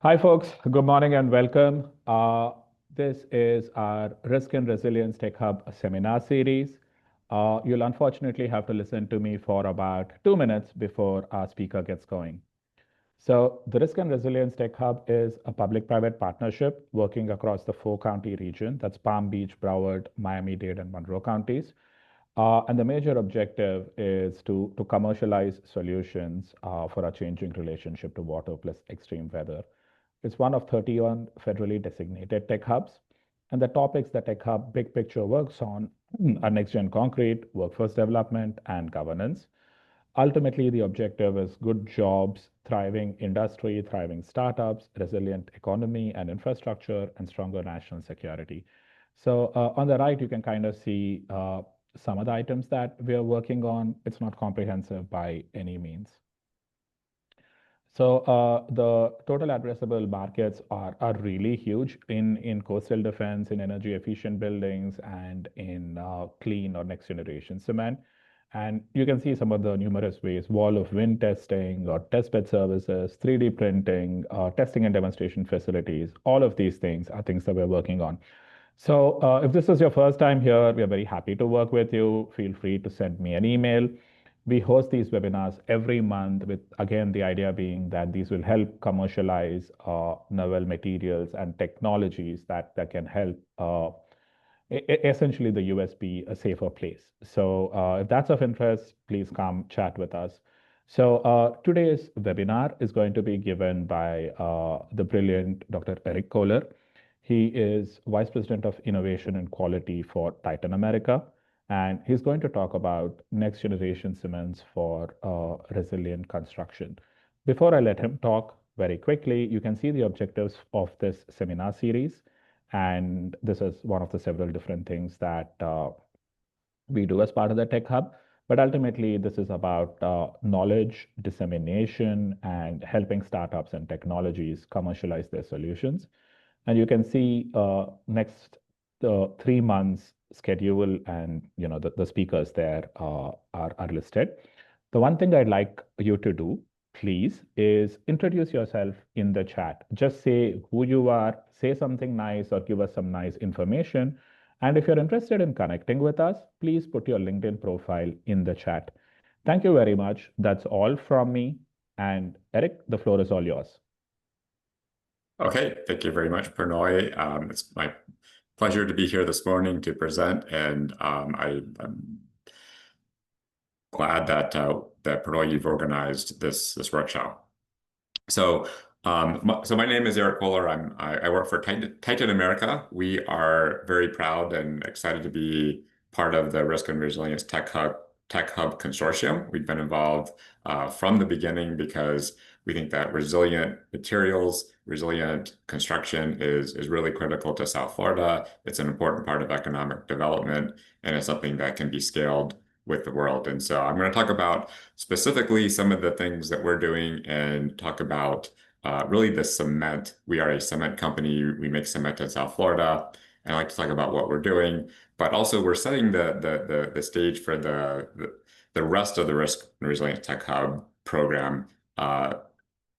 Hi, folks. Good morning and welcome. This is our Risk and Resilience Tech Hub seminar series. You'll unfortunately have to listen to me for about 2 minutes before our speaker gets going. So, the Risk and Resilience Tech Hub is a public-private partnership working across the four-county region. That's Palm Beach, Broward, Miami-Dade, and Monroe counties. And the major objective is to commercialize solutions for a changing relationship to water plus extreme weather. It's one of 31 federally designated tech hubs. And the topics that Tech Hub Big Picture works on are next-gen concrete, workforce development, and governance. Ultimately, the objective is good jobs, thriving industry, thriving startups, resilient economy and infrastructure, and stronger national security. So on the right, you can kind of see some of the items that we are working on. It's not comprehensive by any means. So the total addressable markets are really huge in coastal defense, in energy efficient buildings, and in clean or next generation cement. And you can see some of the numerous ways: wall of wind testing, or testbed services, 3D printing, testing and demonstration facilities. All of these things are things that we're working on. So if this is your first time here, we are very happy to work with you. Feel free to send me an email. We host these webinars every month with, again, the idea being that these will help commercialize novel materials and technologies that can help essentially the US be a safer place. So if that's of interest, please come chat with us. So today's webinar is going to be given by the brilliant Dr. Eric Koehler. He is Vice President of Innovation and Quality for Titan America. And he's going to talk about next generation cements for resilient construction. Before I let him talk very quickly, you can see the objectives of this seminar series. And this is one of the several different things that we do as part of the Tech Hub. But ultimately, this is about knowledge dissemination and helping startups and technologies commercialize their solutions. And you can see next 3 months schedule, and the speakers there are listed. The one thing I'd like you to do, please, is introduce yourself in the chat. Just say who you are, say something nice, or give us some nice information. And if you're interested in connecting with us, please put your LinkedIn profile in the chat. Thank you very much. That's all from me. And Eric, the floor is all yours. Okay, thank you very much, Prannoy. It's my pleasure to be here this morning to present, and I'm glad that Prannoy, you've organized this workshop. So, my name is Eric Koehler. I work for Titan America. We are very proud and excited to be part of the Risk and Resilience Tech Hub Consortium. We've been involved from the beginning because we think that resilient materials, resilient construction is really critical to South Florida. It's an important part of economic development, and it's something that can be scaled with the world. And so I'm going to talk about specifically some of the things that we're doing and talk about really the cement. We are a cement company. We make cement in South Florida. And I like to talk about what we're doing, but also we're setting the stage for the rest of the Risk and Resilience Tech Hub program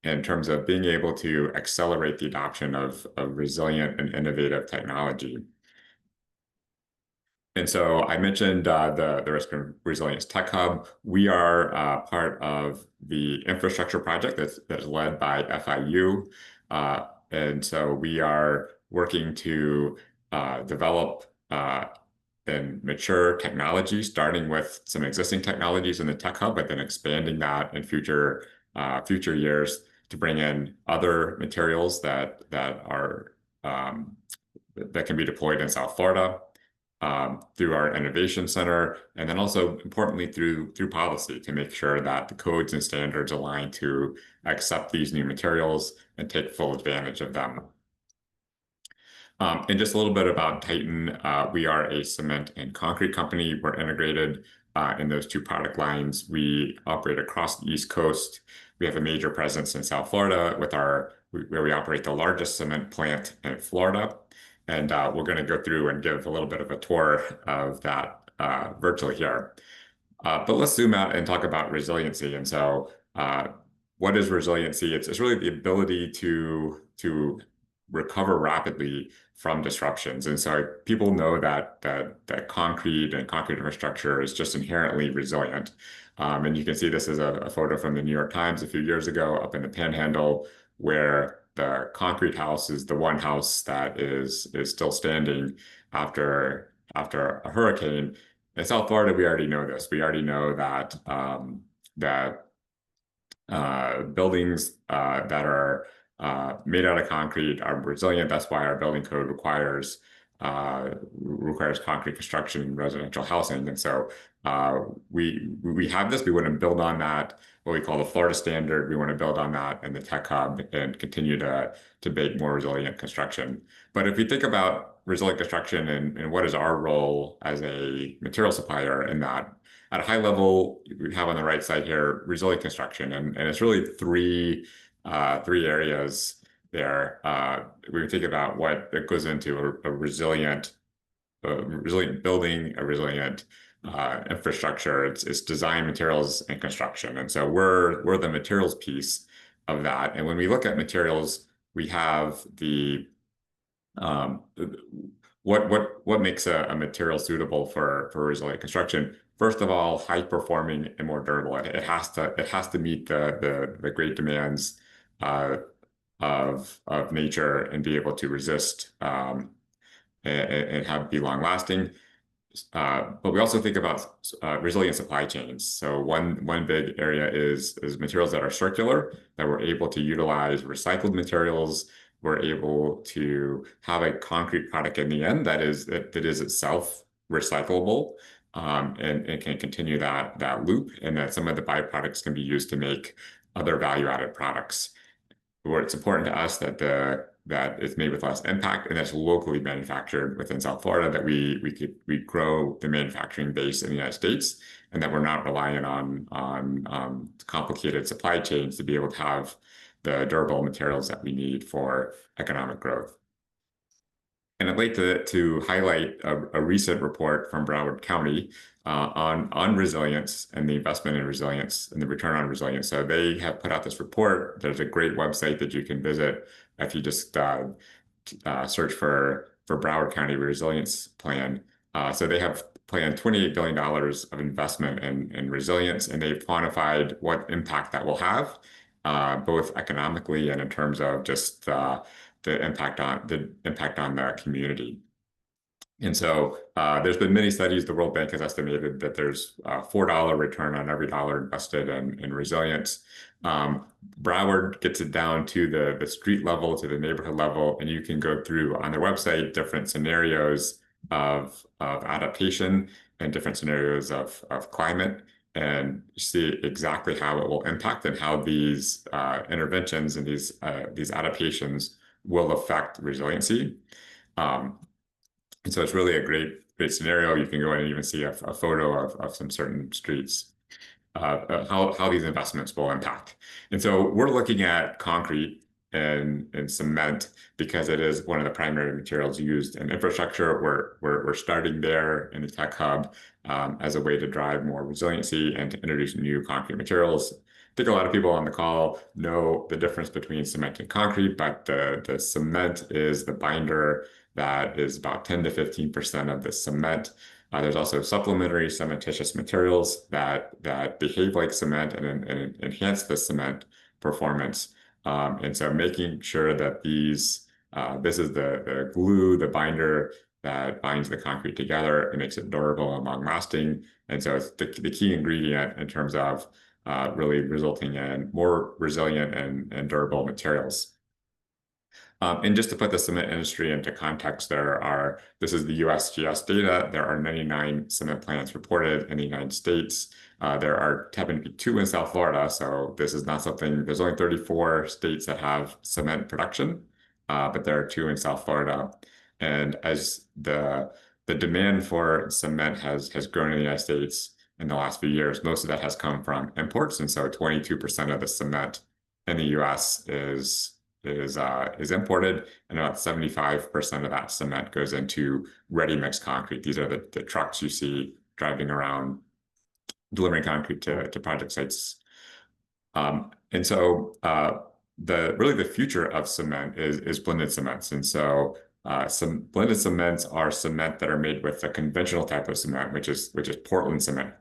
in terms of being able to accelerate the adoption of resilient and innovative technology. And so I mentioned the Risk and Resilience Tech Hub. We are part of the infrastructure project that's led by FIU. And so we are working to develop and mature technology, starting with some existing technologies in the Tech Hub, but then expanding that in future years to bring in other materials that are that can be deployed in South Florida through our innovation center, and then also importantly through policy to make sure that the codes and standards align to accept these new materials and take full advantage of them. And just a little bit about Titan. We are a cement and concrete company. We're integrated in those two product lines. We operate across the East Coast. We have a major presence in South Florida where we operate the largest cement plant in Florida. And we're going to go through and give a little bit of a tour of that virtually here. But let's zoom out and talk about resiliency. And so what is resiliency? It's really the ability to recover rapidly from disruptions. And so people know that concrete and concrete infrastructure is just inherently resilient. And you can see this as a photo from the New York Times a few years ago up in the Panhandle, where the concrete house is the one house that is still standing after a hurricane. In South Florida, we already know this. We already know that buildings that are made out of concrete are resilient. That's why our building code requires concrete construction in residential housing. And so we have this. We want to build on that, what we call the Florida standard. We want to build on that in the tech hub and continue to make more resilient construction. But if we think about resilient construction and what is our role as a material supplier in that, at a high level, we have on the right side here resilient construction, and it's really three areas there. We think about what it goes into a resilient building, a resilient infrastructure. It's design, materials, and construction, and so we're the materials piece of that. And when we look at materials, we have the um, what makes a material suitable for resilient construction? First of all, high performing and more durable. It has to meet the great demands uh, of nature and be able to resist and have be long lasting. But we also think about resilient supply chains. So one big area is materials that are circular, that we're able to utilize recycled materials. We're able to have a concrete product in the end that is itself recyclable, and can continue that loop, and that some of the byproducts can be used to make other value-added products where it's important to us that it's made with less impact and that's locally manufactured within South Florida, that we grow the manufacturing base in the United States, and that we're not relying on complicated supply chains to be able to have the durable materials that we need for economic growth. And I'd like to highlight a recent report from Broward County on resilience and the investment in resilience and the return on resilience. So they have put out this report. There's a great website that you can visit if you just search for Broward County Resilience Plan. So they have planned $28 billion of investment in resilience, and they've quantified what impact that will have, both economically and in terms of just the impact on the community. And so there's been many studies. The World Bank has estimated that there's a $4 return on every dollar invested in resilience. Broward gets it down to the street level, to the neighborhood level, and you can go through on their website different scenarios of adaptation and different scenarios of climate, and see exactly how it will impact and how these interventions and these adaptations will affect resiliency. And so it's really a great scenario. You can go in and even see a photo of some certain streets, how these investments will impact. And so we're looking at concrete and cement because it is one of the primary materials used in infrastructure. We're starting there in the tech hub as a way to drive more resiliency and to introduce new concrete materials. I think a lot of people on the call know the difference between cement and concrete, but the cement is the binder that is about 10 to 15% of the cement. There's also supplementary cementitious materials that behave like cement and enhance the cement performance. And so making sure that this is the glue, the binder that binds the concrete together and makes it durable and long lasting. And so it's the key ingredient in terms of really resulting in more resilient and durable materials. And just to put the cement industry into context, this is the USGS data. There are 99 cement plants reported in the United States. There happen to be 2 in South Florida, so this is not something, there's only 34 states that have cement production, but there are 2 in South Florida. And as the demand for cement has grown in the United States in the last few years, most of that has come from imports. And so 22% of the cement in the US is imported, and about 75% of that cement goes into ready mix concrete. These are the trucks you see driving around delivering concrete to project sites. And so really the future of cement is blended cements. And so some blended cements are cement that are made with a conventional type of cement, which is Portland cement,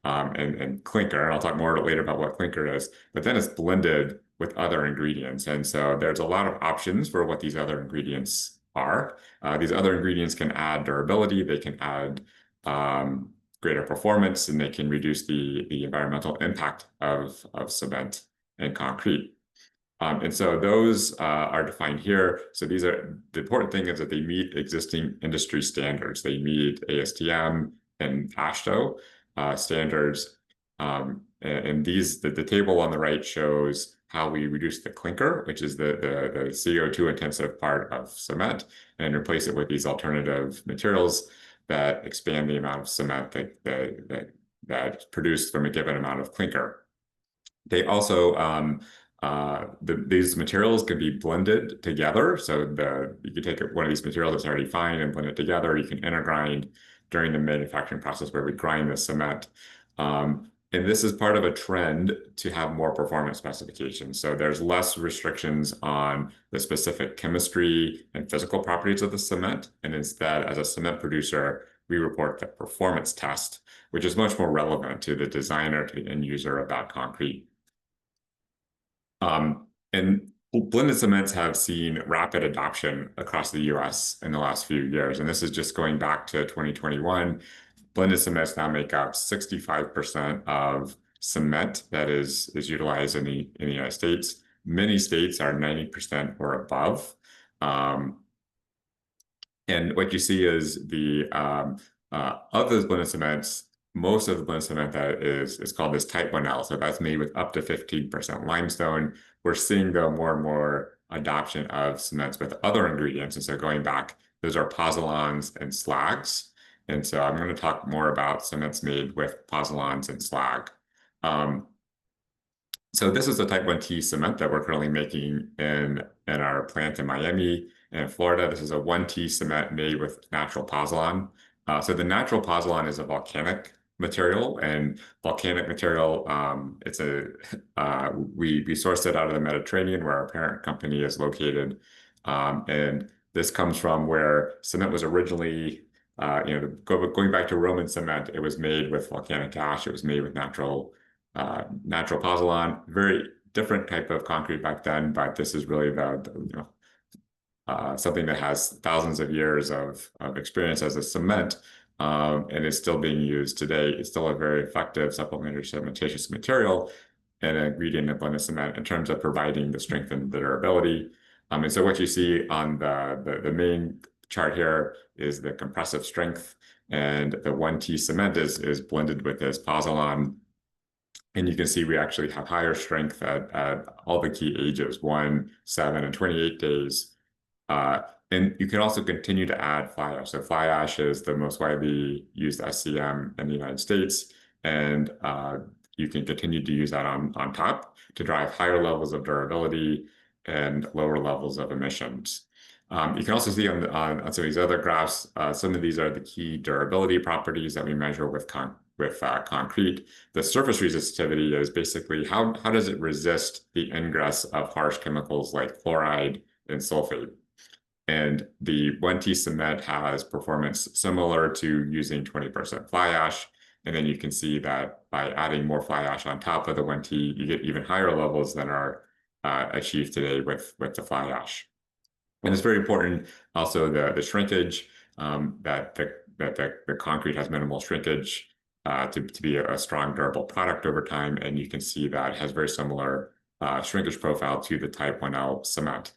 and clinker. And I'll talk more later about what clinker is, but then it's blended with other ingredients. And so there's a lot of options for what these other ingredients are. These other ingredients can add durability, they can add greater performance, and they can reduce the environmental impact of cement and concrete. And so those are defined here. So these are the important thing is that they meet existing industry standards. They meet ASTM and AASHTO standards. And the table on the right shows how we reduce the clinker, which is the CO2 intensive part of cement, and replace it with these alternative materials that expand the amount of cement that's produced from a given amount of clinker. They also these materials can be blended together. So you can take one of these materials that's already fine and blend it together. You can intergrind during the manufacturing process where we grind the cement. And this is part of a trend to have more performance specifications. So there's less restrictions on the specific chemistry and physical properties of the cement. And instead, as a cement producer, we report the performance test, which is much more relevant to the designer, to the end user of that concrete. And blended cements have seen rapid adoption across the US in the last few years. And this is just going back to 2021. Blended cements now make up 65% of cement that is utilized in the United States. Many states are 90% or above. And what you see is of those blended cements, most of the blended cement that is called this type 1L. So that's made with up to 15% limestone. We're seeing though more and more adoption of cements with other ingredients. And so going back, those are pozzolans and slags. And so I'm going to talk more about cements made with pozzolans and slag. So this is a type 1T cement that we're currently making in our plant in Miami and Florida. This is a 1T cement made with natural pozzolan. So the natural pozzolan is a volcanic material, and volcanic material, we source it out of the Mediterranean where our parent company is located. And this comes from where cement was originally, going back to Roman cement, it was made with volcanic ash. It was made with natural pozzolan, very different type of concrete back then, but this is really something that has thousands of years of experience as a cement, and is still being used today. It's still a very effective supplementary cementitious material and an ingredient in blended cement in terms of providing the strength and the durability. And so what you see on the main chart here is the compressive strength, and the 1T cement is blended with this pozzolan. And you can see we actually have higher strength at all the key ages, 1, 7, and 28 days. And you can also continue to add fly ash. So fly ash is the most widely used SCM in the United States. And you can continue to use that on top to drive higher levels of durability and lower levels of emissions. You can also see on some of these other graphs, some of these are the key durability properties that we measure with concrete. The surface resistivity is basically how does it resist the ingress of harsh chemicals like chloride and sulfate. And the 1T cement has performance similar to using 20% fly ash. And then you can see that by adding more fly ash on top of the 1T, you get even higher levels than are achieved today with the fly ash. And it's very important also the shrinkage, that the concrete has minimal shrinkage to be a strong, durable product over time. And you can see that it has very similar shrinkage profile to the type 1L cement.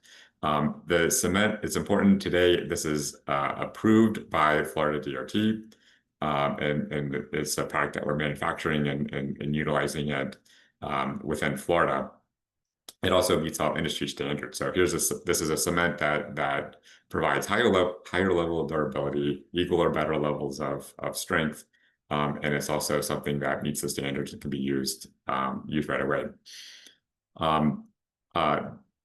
The cement is important today. This is approved by Florida DOT, and it's a product that we're manufacturing and utilizing it within Florida. It also meets all industry standards. So this is a cement that provides higher level of durability, equal or better levels of strength, and it's also something that meets the standards and can be used right away.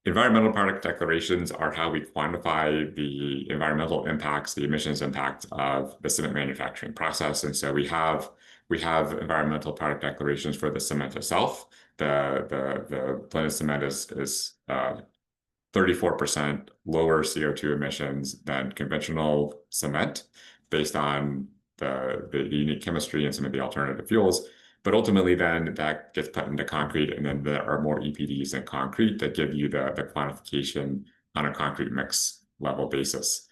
Environmental product declarations are how we quantify the environmental impacts, the emissions impact of the cement manufacturing process. And so we have environmental product declarations for the cement itself. the blended cement is 34% lower CO2 emissions than conventional cement based on the unique chemistry and some of the alternative fuels. But ultimately, then that gets put into concrete, and then there are more EPDs in concrete that give you the quantification on a concrete mix level basis.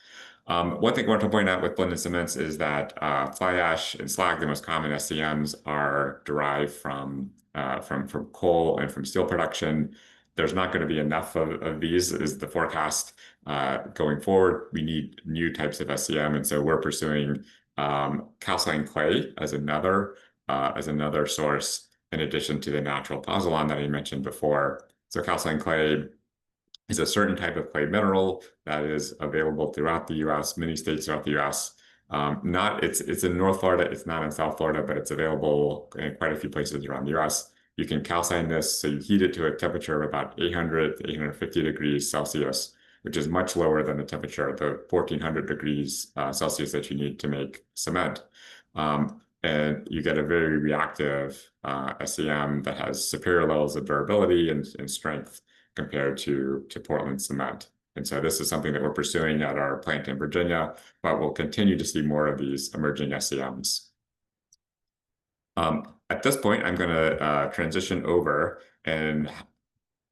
One thing I want to point out with blended cements is that fly ash and slag, the most common SCMs, are derived from coal and from steel production. There's not going to be enough of these is the forecast going forward. We need new types of SCM, and so we're pursuing calcined clay as another source in addition to the natural pozzolan that I mentioned before. So calcined clay is a certain type of clay mineral that is available throughout the U.S., many states throughout the U.S. It's in North Florida, it's not in South Florida, but it's available in quite a few places around the U.S. You can calcine this, so you heat it to a temperature of about 800 to 850 degrees Celsius, which is much lower than the temperature, the 1400 degrees Celsius that you need to make cement. And you get a very reactive SCM that has superior levels of durability and strength compared to Portland cement. And so this is something that we're pursuing at our plant in Virginia, but we'll continue to see more of these emerging SCMs. At this point, I'm going to transition over and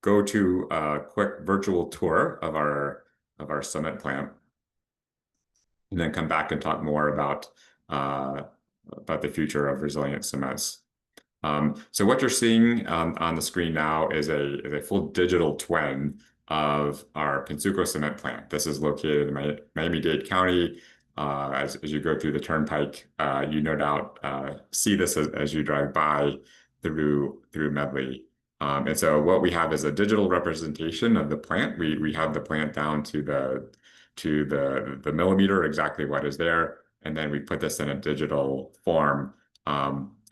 go to a quick virtual tour of our cement plant, and then come back and talk more about the future of resilient cements. So what you're seeing on the screen now is a full digital twin of our Pennsuco cement plant. This is located in Miami-Dade County. As you go through the turnpike, you no doubt see this as you drive by through Medley. And so what we have is a digital representation of the plant. We have the plant down to the millimeter, exactly what is there, and then we put this in a digital form.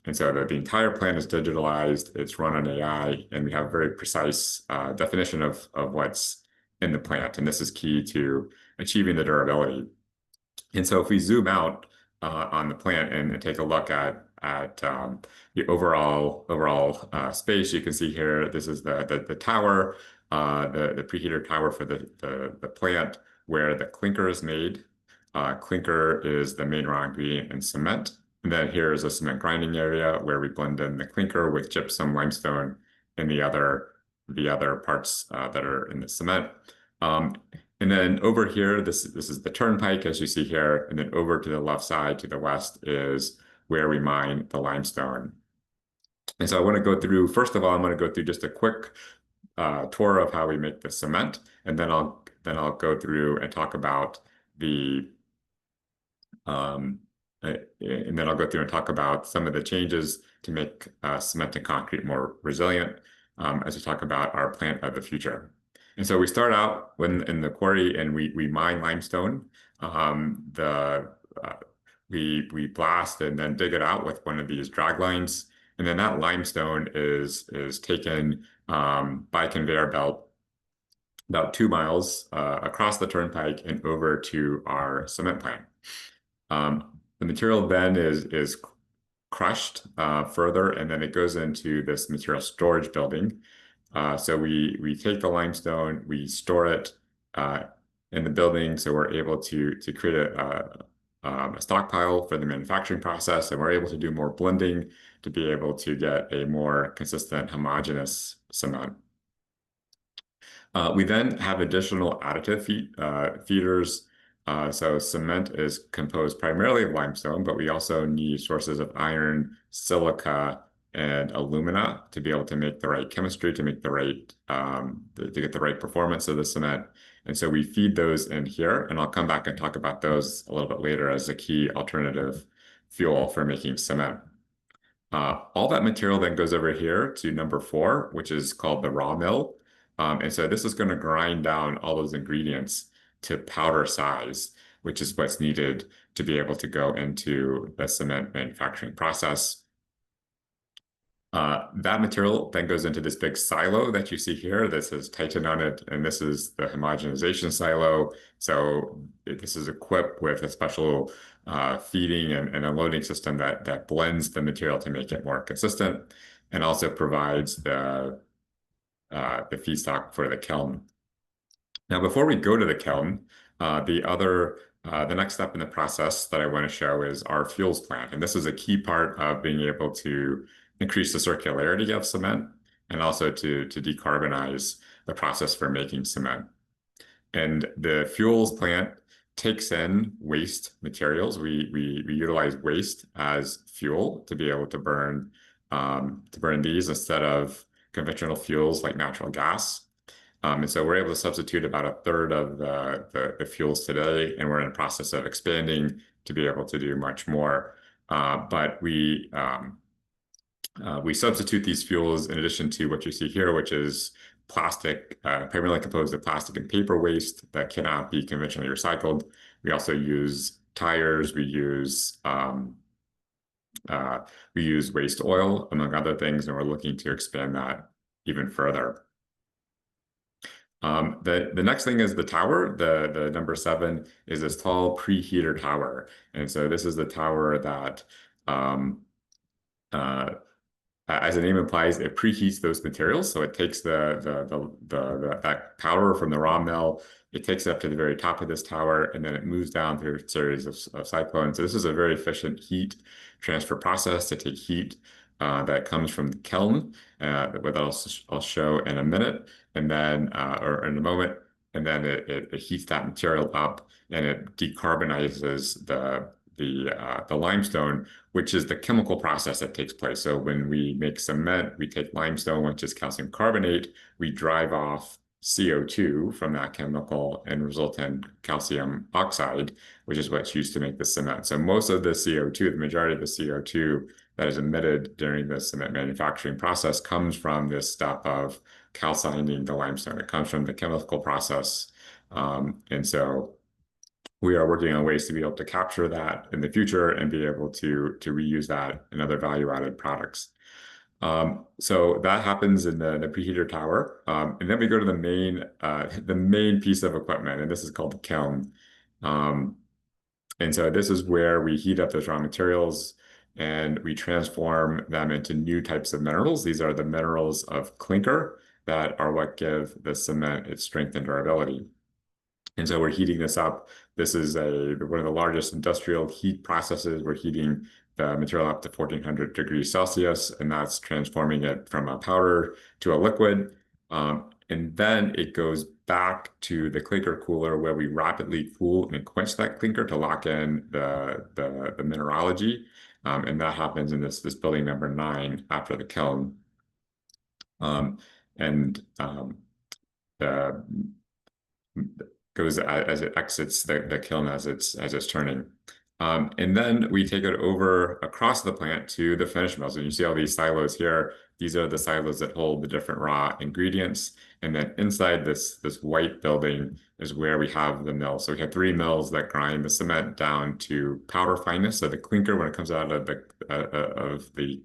And so the entire plant is digitalized, it's run on AI, and we have very precise definition of what's in the plant. And this is key to achieving the durability. And so if we zoom out on the plant and take a look at the overall space, you can see here, this is the tower, the preheater tower for the plant where the clinker is made. Clinker is the main raw ingredient in cement. And then here is a cement grinding area where we blend in the clinker with gypsum, limestone, and the other parts that are in the cement. And then over here, this is the turnpike, as you see here, and then over to the left side, to the west, is where we mine the limestone. And so I want to go through, first of all, I'm going to go through just a quick tour of how we make the cement, and then I'll go through and talk about some of the changes to make cement and concrete more resilient as we talk about our plant of the future. And so we start out in the quarry and we mine limestone. We blast and then dig it out with one of these drag lines. And then that limestone is taken by conveyor belt about 2 miles across the turnpike and over to our cement plant. The material then is crushed further, and then it goes into this material storage building. So we take the limestone, we store it in the building, so we're able to create a stockpile for the manufacturing process, and we're able to do more blending to be able to get a more consistent, homogeneous cement. We then have additional additive feeders. So cement is composed primarily of limestone, but we also need sources of iron, silica, and alumina to be able to make the right chemistry, to make to get the right performance of the cement. And so we feed those in here, and I'll come back and talk about those a little bit later as a key alternative fuel for making cement. All that material then goes over here to number 4, which is called the raw mill. And so this is going to grind down all those ingredients to powder size, which is what's needed to be able to go into the cement manufacturing process. That material then goes into this big silo that you see here. This has Titan on it, and this is the homogenization silo. So this is equipped with a special feeding and a loading system that blends the material to make it more consistent. and also provides the feedstock for the kiln. Now, before we go to the kiln, the next step in the process that I want to show is our fuels plant. And this is a key part of being able to increase the circularity of cement and also to decarbonize the process for making cement. And the fuels plant takes in waste materials. We utilize waste as fuel to be able to burn these instead of conventional fuels like natural gas. And so we're able to substitute about a third of the fuels today, and we're in the process of expanding to be able to do much more. But we substitute these fuels in addition to what you see here, which is plastic, primarily composed of plastic and paper waste that cannot be conventionally recycled. We also use tires. We use waste oil, among other things, and we're looking to expand that even further. The next thing is the tower. The number 7 is this tall preheater tower, and so this is the tower that as the name implies, it preheats those materials. So it takes that powder from the raw mill, it takes it up to the very top of this tower, and then it moves down through a series of cyclones. So this is a very efficient heat transfer process to take heat that comes from the kiln, that I'll show in a minute, and then or in a moment, and then it heats that material up, and it decarbonizes the limestone, which is the chemical process that takes place. So when we make cement, we take limestone, which is calcium carbonate, we drive off CO2 from that chemical and result in calcium oxide, which is what's used to make the cement. So most of the CO2, the majority of the CO2 that is emitted during the cement manufacturing process comes from this step of calcining the limestone. It comes from the chemical process. And so we are working on ways to be able to capture that in the future and be able to reuse that in other value-added products. So that happens in the preheater tower. And then we go to the main piece of equipment, and this is called the kiln. And so this is where we heat up those raw materials and we transform them into new types of minerals. These are the minerals of clinker that are what give the cement its strength and durability. And so we're heating this up. This is one of the largest industrial heat processes. We're heating the material up to 1400 degrees Celsius, and that's transforming it from a powder to a liquid. And then it goes back to the clinker cooler where we rapidly cool and quench that clinker to lock in the mineralogy. And that happens in this building number 9 after the kiln. The goes as it exits the kiln as it's turning. And then we take it over across the plant to the finish mills. And you see all these silos here. These are the silos that hold the different raw ingredients. And then inside this white building is where we have the mill. So we have 3 mills that grind the cement down to powder fineness. So the clinker, when it comes out of the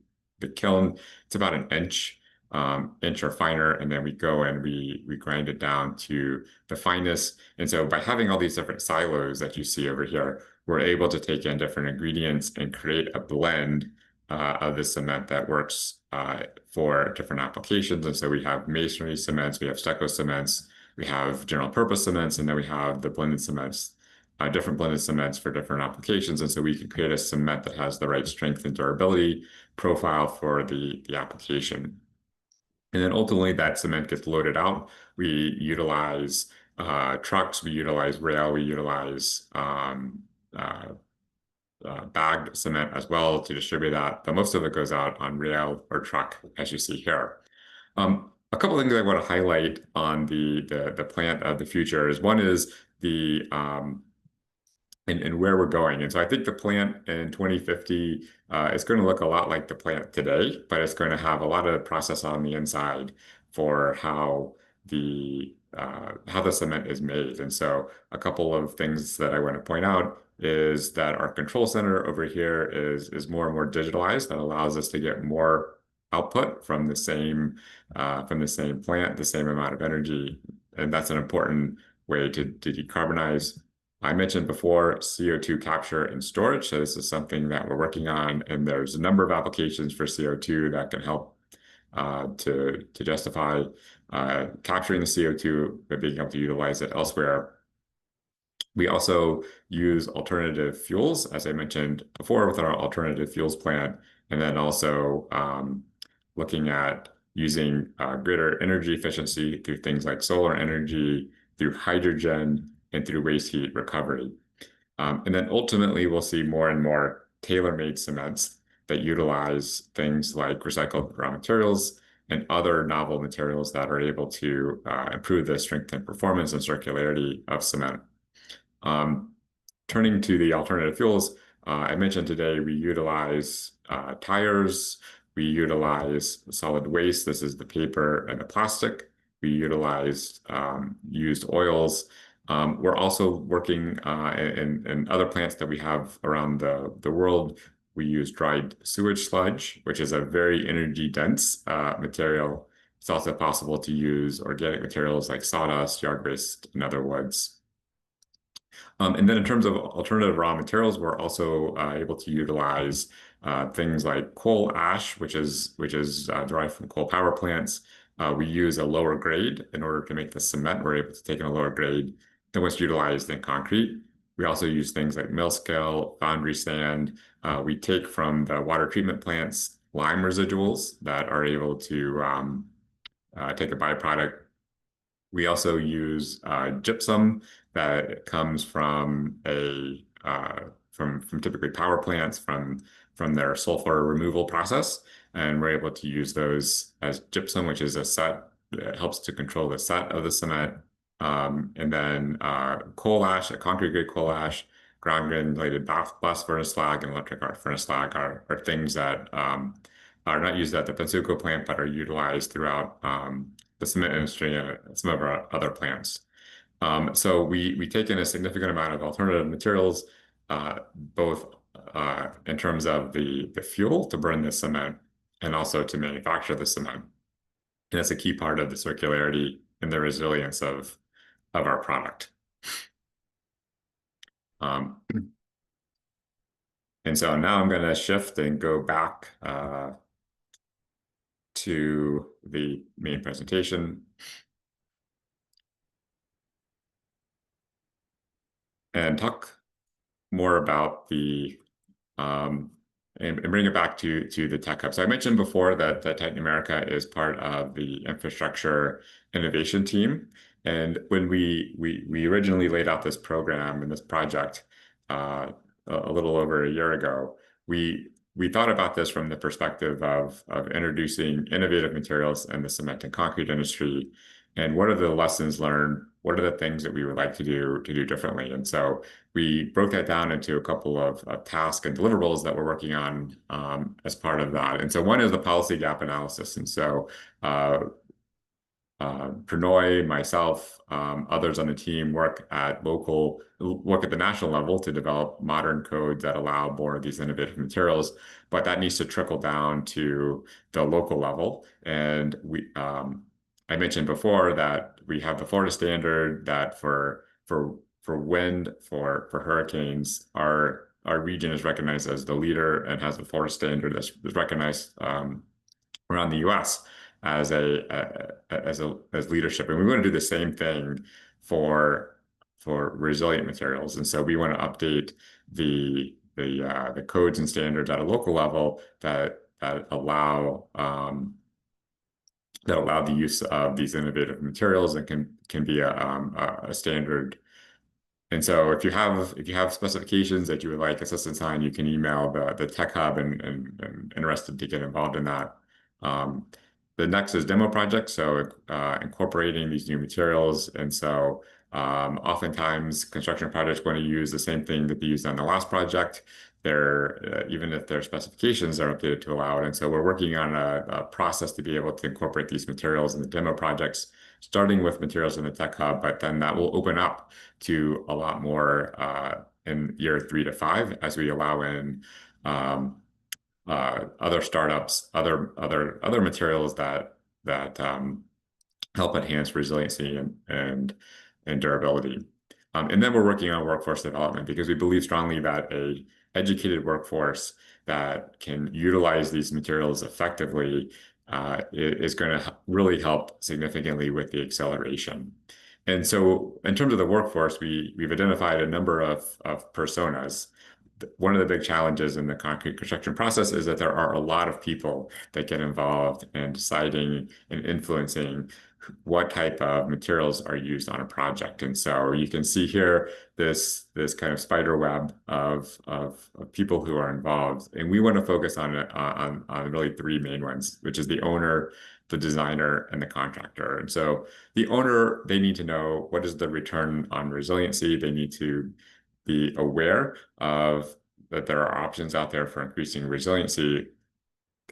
kiln, it's about an inch or finer, and then we go and we grind it down to the finest. And so by having all these different silos that you see over here, we're able to take in different ingredients and create a blend of the cement that works for different applications. And so we have masonry cements, we have stucco cements, we have general purpose cements, and then we have the blended cements, different blended cements for different applications. And so we can create a cement that has the right strength and durability profile for the application. And then ultimately that cement gets loaded out. We utilize trucks, we utilize rail, we utilize bagged cement as well to distribute that. But most of it goes out on rail or truck, as you see here. A couple of things I want to highlight on the plant of the future is one is and where we're going. And so I think the plant in 2050 is going to look a lot like the plant today, but it's going to have a lot of process on the inside for how the cement is made. And so a couple of things that I want to point out is that our control center over here is more and more digitalized. That allows us to get more output from the same plant, the same amount of energy, and that's an important way to decarbonize. I mentioned before CO2 capture and storage. So this is something that we're working on, and there's a number of applications for CO2 that can help to justify capturing the CO2 but being able to utilize it elsewhere. We also use alternative fuels, as I mentioned before, with our alternative fuels plant, and then also looking at using greater energy efficiency through things like solar energy, through hydrogen, and through waste heat recovery. And then ultimately, we'll see more and more tailor-made cements that utilize things like recycled raw materials and other novel materials that are able to improve the strength and performance and circularity of cement. Um, Turning to the alternative fuels, I mentioned today we utilize tires, we utilize solid waste. This is the paper and the plastic. We utilize used oils. We're also working in other plants that we have around the world. We use dried sewage sludge, which is a very energy dense material. It's also possible to use organic materials like sawdust, yard waste, and other woods. And then in terms of alternative raw materials, we're also able to utilize things like coal ash, which is derived from coal power plants. We use a lower grade in order to make the cement. We're able to take in a lower grade than what's utilized in concrete. We also use things like mill scale, foundry sand. We take from the water treatment plants lime residuals that are able to take a byproduct. We also use gypsum that comes from from typically power plants from their sulfur removal process, and we're able to use those as gypsum, which is a set that helps to control the set of the cement. And then coal ash, a concrete grade coal ash, ground granulated blast furnace slag, and electric arc furnace slag are things that are not used at the Pennsuco plant, but are utilized throughout the cement industry and some of our other plants. So we take in a significant amount of alternative materials, both in terms of the fuel to burn the cement and also to manufacture the cement. And that's a key part of the circularity and the resilience of our product. And so now I'm going to shift and go back to the main presentation and talk more about the and bring it back to the Tech Hub. So I mentioned before that Titan America is part of the infrastructure innovation team. And when we originally laid out this program and this project a little over a year ago, we thought about this from the perspective of introducing innovative materials in the cement and concrete industry, and what are the lessons learned? What are the things that we would like to do differently? And so we broke that down into a couple of tasks and deliverables that we're working on as part of that. And so one is the policy gap analysis. And so Pernod, myself, others on the team work at the national level to develop modern codes that allow more of these innovative materials, but that needs to trickle down to the local level. And I mentioned before that we have the Florida standard that for wind, for hurricanes, our region is recognized as the leader and has the Florida standard that's recognized around the U.S. as leadership, and we want to do the same thing for resilient materials. And so we want to update the codes and standards at a local level that allow the use of these innovative materials and can be a standard. And so if you have specifications that you would like assistance on, you can email the Tech Hub and interested to get involved in that. The next is demo projects, so incorporating these new materials. And so oftentimes construction projects want to use the same thing that they used on the last project. Even if their specifications are updated to allow it. And so we're working on a process to be able to incorporate these materials in the demo projects, starting with materials in the Tech Hub, but then that will open up to a lot more in year 3 to 5 as we allow in other startups, other materials that help enhance resiliency and durability. And then we're working on workforce development because we believe strongly that a educated workforce that can utilize these materials effectively is going to really help significantly with the acceleration. And so in terms of the workforce, we've identified a number of personas. One of the big challenges in the concrete construction process is that there are a lot of people that get involved in deciding and influencing what type of materials are used on a project. And so you can see here this kind of spider web of people who are involved. And we want to focus on really three main ones, which is the owner, the designer, and the contractor. And so the owner, they need to know what is the return on resiliency. They need to be aware of that there are options out there for increasing resiliency,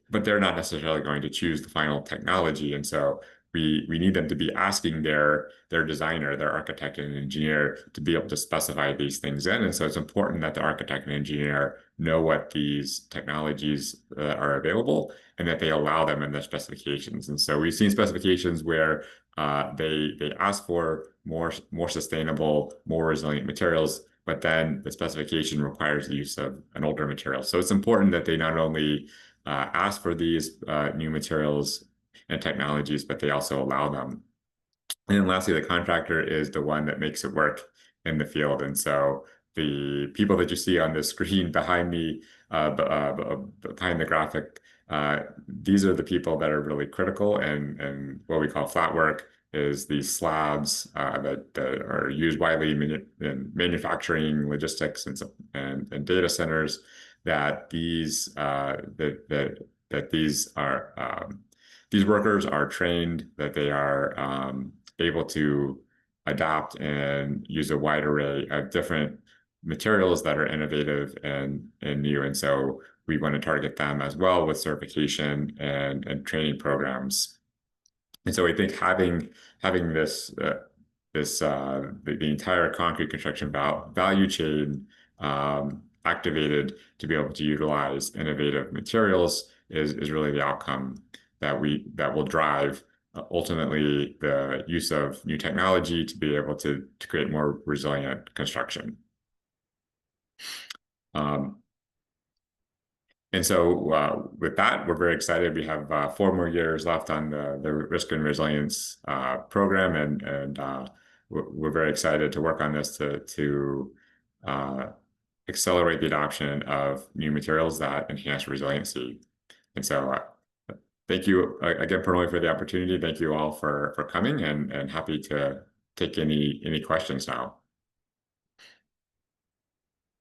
but they're not necessarily going to choose the final technology. And so we need them to be asking their designer, their architect and engineer to be able to specify these things in. And so it's important that the architect and engineer know what these technologies are available and that they allow them in their specifications. And so we've seen specifications where they ask for more sustainable, more resilient materials, but then the specification requires the use of an older material. So it's important that they not only ask for these new materials and technologies, but they also allow them. And then lastly, the contractor is the one that makes it work in the field. And so the people that you see on the screen behind me, behind the graphic, these are the people that are really critical. And what we call flat work is these slabs that are used widely in manufacturing, logistics, and data centers. That these workers are trained, that they are able to adapt and use a wide array of different materials that are innovative and new. And so we want to target them as well with certification and training programs. And so I think having the entire concrete construction value chain activated to be able to utilize innovative materials is really the outcome that will drive ultimately the use of new technology to be able to create more resilient construction. And so with that, we're very excited. We have 4 more years left on the risk and resilience program, and we're very excited to work on this to accelerate the adoption of new materials that enhance resiliency. And so thank you again, Pernod, for the opportunity. Thank you all for coming, and happy to take any questions now.